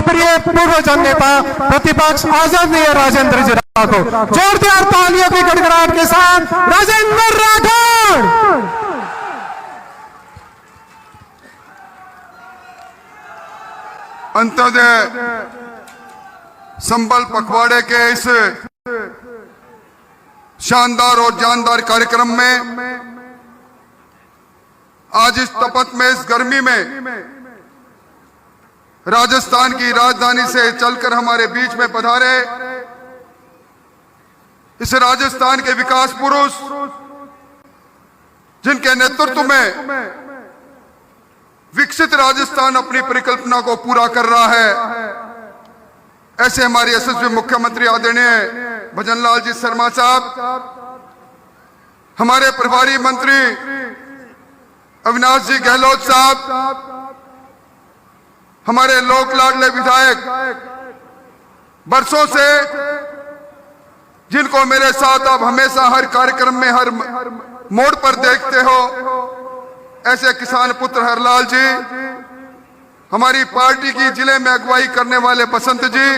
लोकप्रिय पूर्व जन नेता प्रतिपक्ष आदरणीय राजेंद्र जी राठौड़। जोरदार तालियों की गड़गड़ाहट के साथ राजेंद्र राठौड़। अंत्योदय संबल पखवाड़े के इस शानदार और जानदार कार्यक्रम में आज इस तपत में, इस गर्मी में राजस्थान की राजधानी से चलकर हमारे बीच में पधारे इस राजस्थान के विकास पुरुष, जिनके नेतृत्व में विकसित राजस्थान अपनी परिकल्पना को पूरा कर रहा है, ऐसे हमारे यशस्वी मुख्यमंत्री आदरणीय भजनलाल जी शर्मा साहब, हमारे प्रभारी मंत्री अविनाश जी गहलोत साहब, हमारे लोक लाडले विधायक बरसों से, जिनको मेरे साथ आप हमेशा हर कार्यक्रम में, हर मोड़ पर देखते हो, ऐसे किसान पुत्र हरलाल जी, हमारी पार्टी की जिले में अगुवाई करने वाले बसंत जी,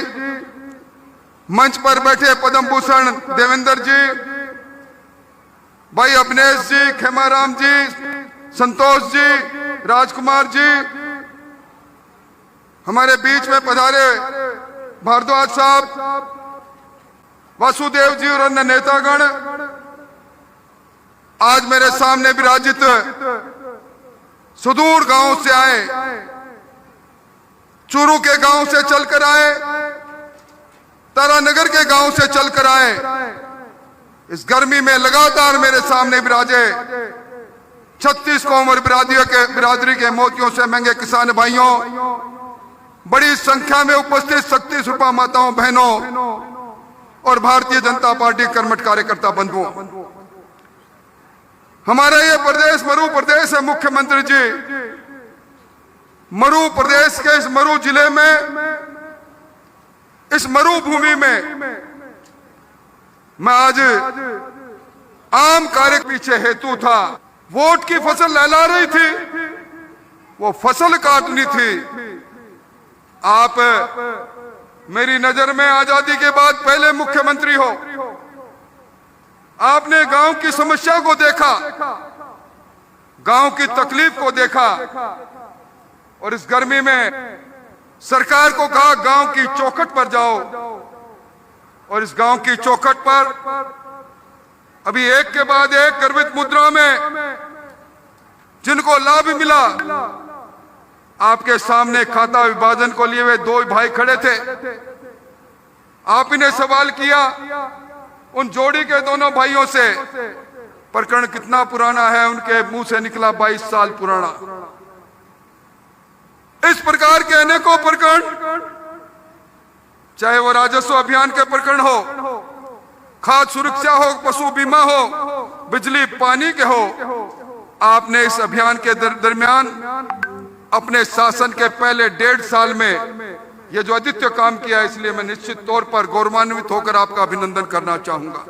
मंच पर बैठे पद्म भूषण देवेंद्र जी, भाई अभिनेश जी, खेमाराम जी, संतोष जी, राजकुमार जी, हमारे बीच में पधारे भारद्वाज साहब, वासुदेव जी और अन्य नेतागण, आज मेरे सामने विराजित सुदूर गांव से आए, चूरू के गांव से चलकर आए, तारानगर के गांव से चलकर आए, इस गर्मी में लगातार मेरे सामने विराजे 36 कौम और बिरादरी के मोतियों से महंगे किसान भाइयों, बड़ी संख्या में उपस्थित शक्ति स्वरूपा माताओं, बहनों और भारतीय जनता पार्टी कर्मठ कार्यकर्ता बंधुओं, हमारा ये प्रदेश मरु प्रदेश है। मुख्यमंत्री जी, मरु प्रदेश के इस मरु जिले में, इस मरु भूमि में मैं आज आम कार्य पीछे हेतु था। वोट की फसल लहला रही थी, वो फसल काटनी थी। आप मेरी नजर में आजादी के बाद पहले मुख्यमंत्री हो, आपने गांव की समस्या को देखा, गांव की तकलीफ को देखा, और इस गर्मी में सरकार को कहा गांव की चौखट पर जाओ, और इस गांव की चौखट पर अभी एक के बाद एक गर्वित मुद्रा में जिनको लाभ मिला, आपके सामने खाता विभाजन को लिए हुए दो भाई खड़े थे। आप इन्हें सवाल किया, उन जोड़ी के दोनों भाइयों से, प्रकरण कितना पुराना है? उनके मुंह से निकला 22 साल पुराना। इस प्रकार के अनेकों प्रकरण, चाहे वो राजस्व अभियान के प्रकरण हो, खाद्य सुरक्षा हो, पशु बीमा हो, बिजली पानी के हो, आपने इस अभियान के दरमियान अपने शासन के पहले 1.5 साल में ये जो अद्वितीय काम किया, इसलिए मैं निश्चित तौर पर गौरवान्वित होकर आपका अभिनंदन करना चाहूंगा।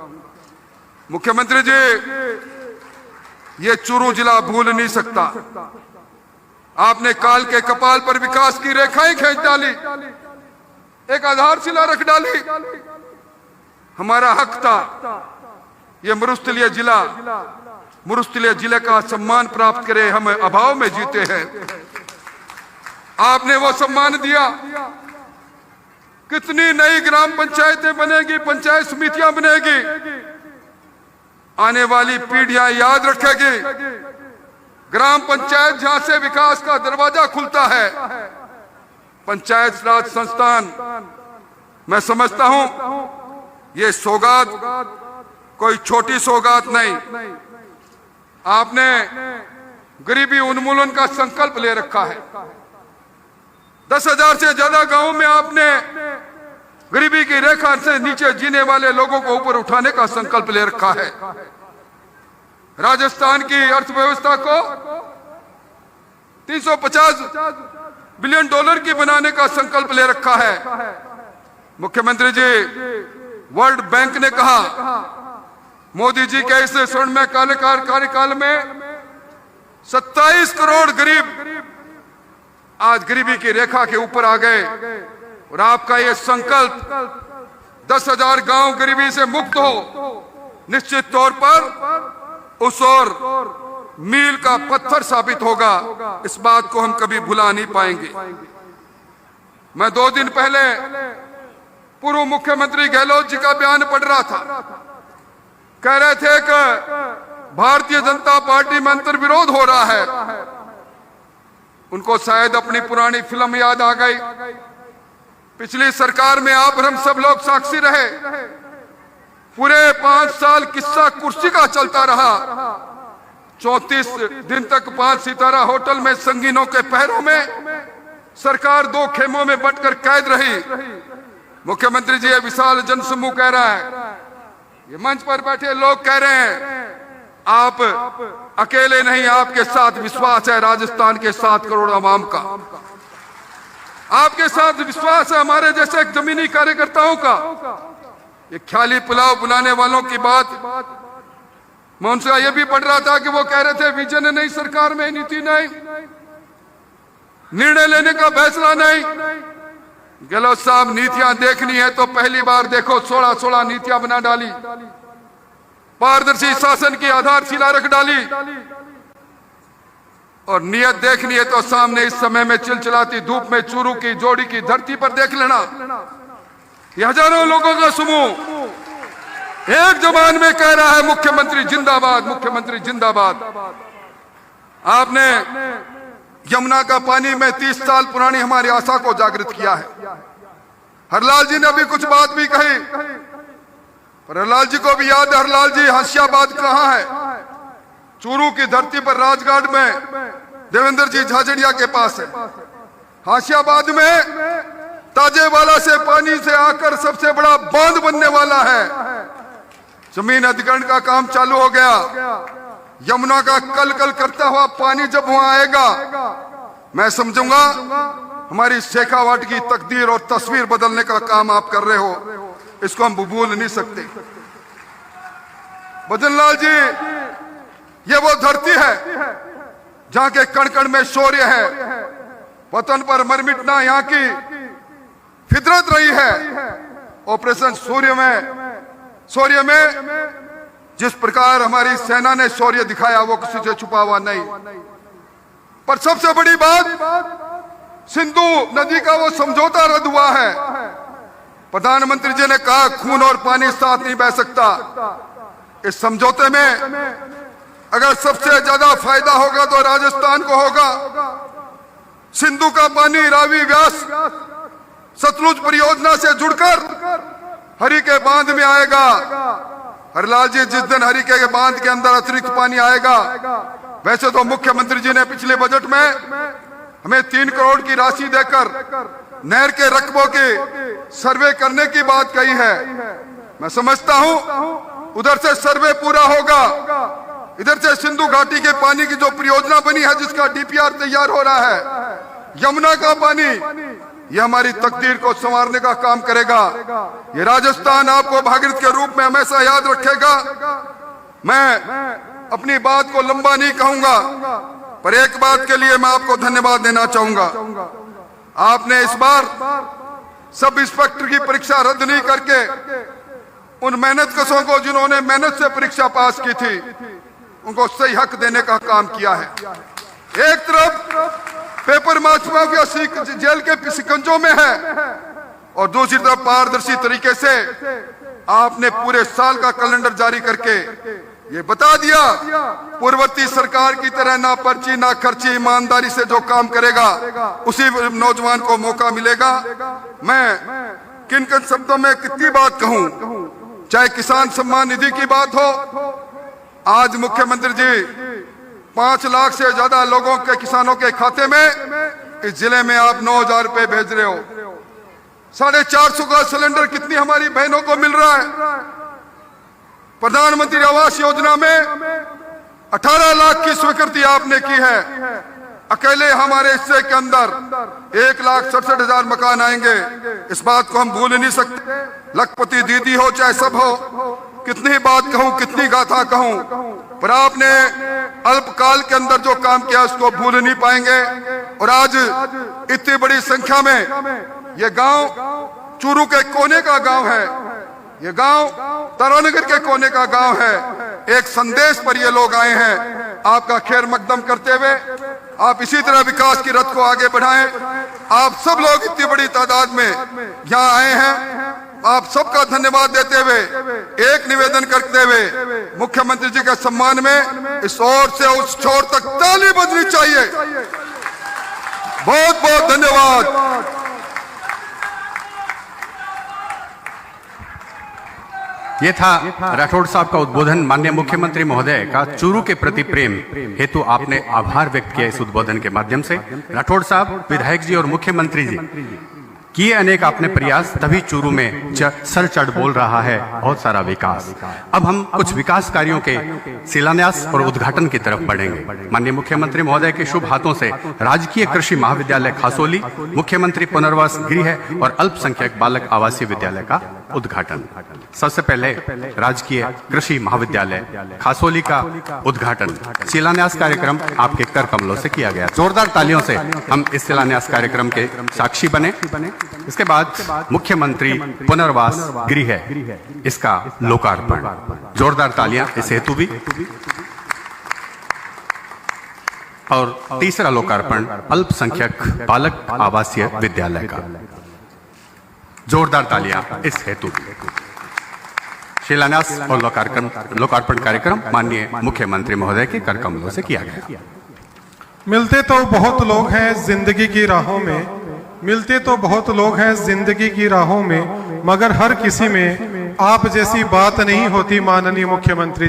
मुख्यमंत्री जी, ये चूरू जिला भूल नहीं सकता। आपने काल के कपाल पर विकास की रेखाएं खींच डाली, एक आधारशिला रख डाली। हमारा हक था ये मरुस्थलीय जिले का सम्मान प्राप्त करे, हम अभाव में जीते हैं, आपने वो सम्मान दिया। कितनी नई ग्राम पंचायतें बनेगी, पंचायत समितियां बनेगी, आने वाली पीढ़ियां याद रखेगी। ग्राम पंचायत जहां से विकास का दरवाजा खुलता है, पंचायत राज संस्थान, मैं समझता हूं ये सौगात कोई छोटी सौगात नहीं। आपने गरीबी उन्मूलन का संकल्प ले रखा है। 10,000 से ज्यादा गांवों में आपने गरीबी की रेखा से नीचे जीने वाले लोगों को ऊपर उठाने का संकल्प ले रखा है। राजस्थान की अर्थव्यवस्था को $350 बिलियन की बनाने का संकल्प ले रखा है। मुख्यमंत्री जी, वर्ल्ड बैंक ने कहा मोदी जी के इस स्वर्णमय कार्यकाल में 27 करोड़ गरीब आज गरीबी की रेखा के ऊपर आ गए। और आपका ये संकल्प 10,000 गांव गरीबी से मुक्त हो, निश्चित तौर पर उस और मील का पत्थर साबित होगा। इस बात को हम कभी भुला नहीं पाएंगे। मैं 2 दिन पहले पूर्व मुख्यमंत्री गहलोत जी का बयान पढ़ रहा था। कह रहे थे कि भारतीय जनता पार्टी में अंतर्विरोध हो रहा है। उनको शायद अपनी पुरानी फिल्म याद आ गई। पिछली सरकार में आप और हम सब लोग साक्षी रहे। पूरे 5 साल किस्सा कुर्सी का चलता रहा। 34 दिन तक 5 सितारा होटल में संगीनों के पैरों में सरकार 2 खेमों में बंटकर कैद रही। मुख्यमंत्री जी ये विशाल जनसमूह कह रहा है, ये मंच पर बैठे लोग कह रहे हैं आप अकेले नहीं, आपके साथ विश्वास है राजस्थान के 7 करोड़ आवाम का, आपके साथ विश्वास है हमारे जैसे जमीनी कार्यकर्ताओं का। ये ख्याली पुलाव बुलाने वालों की बात मैं उनसे ये भी पढ़ रहा था कि वो कह रहे थे विजन नहीं, सरकार में नीति नहीं, निर्णय लेने का फैसला नहीं। गहलोत साहब नीतियां देखनी है तो पहली बार देखो 16 नीतियां बना डाली, पारदर्शी शासन की आधारशिला रख डाली। और नियत देखनी है तो सामने इस समय में चिलचिलाती धूप में चूरू की जोड़ी की धरती पर देख लेना। ये हजारों लोगों का समूह एक जबान में कह रहा है मुख्यमंत्री जिंदाबाद, मुख्यमंत्री जिंदाबाद। आपने यमुना का पानी में 30 साल पुरानी हमारी आशा को जागृत किया है। हरलाल जी ने अभी कुछ बात भी कही, पर हरलाल जी को भी याद है, हरलाल जी हाशियाबाद कहाँ है? चूरू की धरती पर राजघाट में देवेंद्र जी झाझड़िया के पास है। हाशियाबाद में ताजेवाला से पानी से आकर सबसे बड़ा बांध बनने वाला है। जमीन अधिग्रहण का काम चालू हो गया। यमुना का कल कल करता हुआ पानी जब वहां आएगा, मैं समझूंगा हमारी शेखावाट की तकदीर और तस्वीर बदलने का काम आप कर रहे हो। इसको हम भूल नहीं सकते। भजनलाल जी, ये वो धरती है जहां के कण कण में शौर्य है, वतन पर मर मिटना यहाँ की फितरत रही है। ऑपरेशन शौर्य में जिस प्रकार हमारी सेना ने शौर्य दिखाया वो किसी से छुपा हुआ नहीं। पर सबसे बड़ी बात, सिंधु नदी का वो समझौता रद्द हुआ है। प्रधानमंत्री जी ने कहा खून और पानी साथ नहीं बह सकता। इस समझौते में अगर सबसे ज्यादा फायदा होगा तो राजस्थान को होगा। सिंधु का पानी रावी व्यास सतलुज परियोजना से जुड़कर हरि के बांध में आएगा। हरलाल जी, जिस दिन हरिके के बांध के अंदर अतिरिक्त पानी आएगा, वैसे तो मुख्यमंत्री जी ने पिछले बजट में हमें 3 करोड़ की राशि देकर नहर के रकबों के सर्वे करने की बात कही है। मैं समझता हूं उधर से सर्वे पूरा होगा, इधर से सिंधु घाटी के पानी की जो परियोजना बनी है जिसका डीपीआर तैयार हो रहा है, यमुना का पानी, ये हमारी तकदीर को संवारने का काम करेगा। ये राजस्थान आपको भागीरथ के रूप में हमेशा याद रखेगा। मैं अपनी बात को लंबा नहीं कहूंगा, पर एक बात के लिए मैं आपको धन्यवाद देना चाहूंगा। आपने इस बार सब इंस्पेक्टर की परीक्षा रद्द नहीं करके उन मेहनतकशों को जिन्होंने मेहनत से परीक्षा पास की थी, उनको सही हक देने का काम किया है। एक तरफ पेपर माफिया जेल के शिकंजों में है और दूसरी तरफ पारदर्शी तरीके से आपने पूरे साल का कैलेंडर जारी करके ये बता दिया पूर्ववर्ती सरकार की तरह ना पर्ची ना खर्ची, ईमानदारी से जो काम करेगा उसी नौजवान को मौका मिलेगा। मैं किन किन शब्दों में कितनी बात कहूं, चाहे किसान सम्मान निधि की बात हो, आज मुख्यमंत्री जी 5 लाख से ज्यादा लोगों के किसानों के खाते में इस जिले में आप 9,000 रुपए भेज रहे हो। 450 का सिलेंडर कितनी हमारी बहनों को मिल रहा है। प्रधानमंत्री आवास योजना में 18 लाख की स्वीकृति आपने की है। अकेले हमारे हिस्से के अंदर 1,67,000 मकान आएंगे। इस बात को हम भूल नहीं सकते। लखपति दीदी हो चाहे सब हो, कितनी बात कहूं, कितनी गाथा कहूं, पर आपने अल्पकाल के अंदर जो काम किया उसको भूल नहीं पाएंगे। और आज इतनी बड़ी संख्या में ये गांव चूरू के कोने का गांव है। ये गांव तारानगर के कोने का गांव है। एक संदेश पर ये लोग आए हैं। आपका खैर मकदम करते हुए आप इसी तरह विकास की रथ को आगे बढ़ाएं। आप सब लोग इतनी बड़ी तादाद में यहाँ आए हैं, आप सबका धन्यवाद देते हुए एक निवेदन करते हुए मुख्यमंत्री जी के सम्मान में इस ओर से उस छोर तक ताली बजनी चाहिए। बहुत बहुत धन्यवाद। ये था राठौड़ साहब का उद्बोधन। माननीय मुख्यमंत्री महोदय का चूरू के प्रति प्रेम हेतु आपने आभार व्यक्त किया इस उद्बोधन के माध्यम से। राठौड़ साहब, विधायक जी और मुख्यमंत्री जी किए अनेक आपने प्रयास, तभी चूरू में सर चढ़ बोल रहा है बहुत सारा विकास। अब हम कुछ विकास कार्यों के शिलान्यास और उद्घाटन की तरफ बढ़ेंगे। माननीय मुख्यमंत्री महोदय के शुभ हाथों से राजकीय कृषि महाविद्यालय खासोली, मुख्यमंत्री पुनर्वास गृह और अल्पसंख्यक बालक आवासीय विद्यालय का उद्घाटन। सबसे पहले राजकीय कृषि महाविद्यालय खासोली का उद्घाटन शिलान्यास कार्यक्रम आपके कर कमलों से किया गया। जोरदार तालियों से हम इस शिलान्यास कार्यक्रम के साक्षी बने। इसके बाद मुख्यमंत्री पुनर्वास गृह, इसका लोकार्पण। जोरदार तालियां इस हेतु भी। और तीसरा लोकार्पण अल्पसंख्यक बालक आवासीय विद्यालय का। जोरदार तालियां इस हेतु भी। शिलान्यास और लोकार्पण कार्यक्रम माननीय मुख्यमंत्री महोदय के कर कमलों से किया गया। मिलते तो बहुत लोग हैं जिंदगी की राहों में, मिलते तो बहुत लोग हैं जिंदगी की राहों में, मगर हर किसी में आप जैसी बात नहीं होती माननीय मुख्यमंत्री।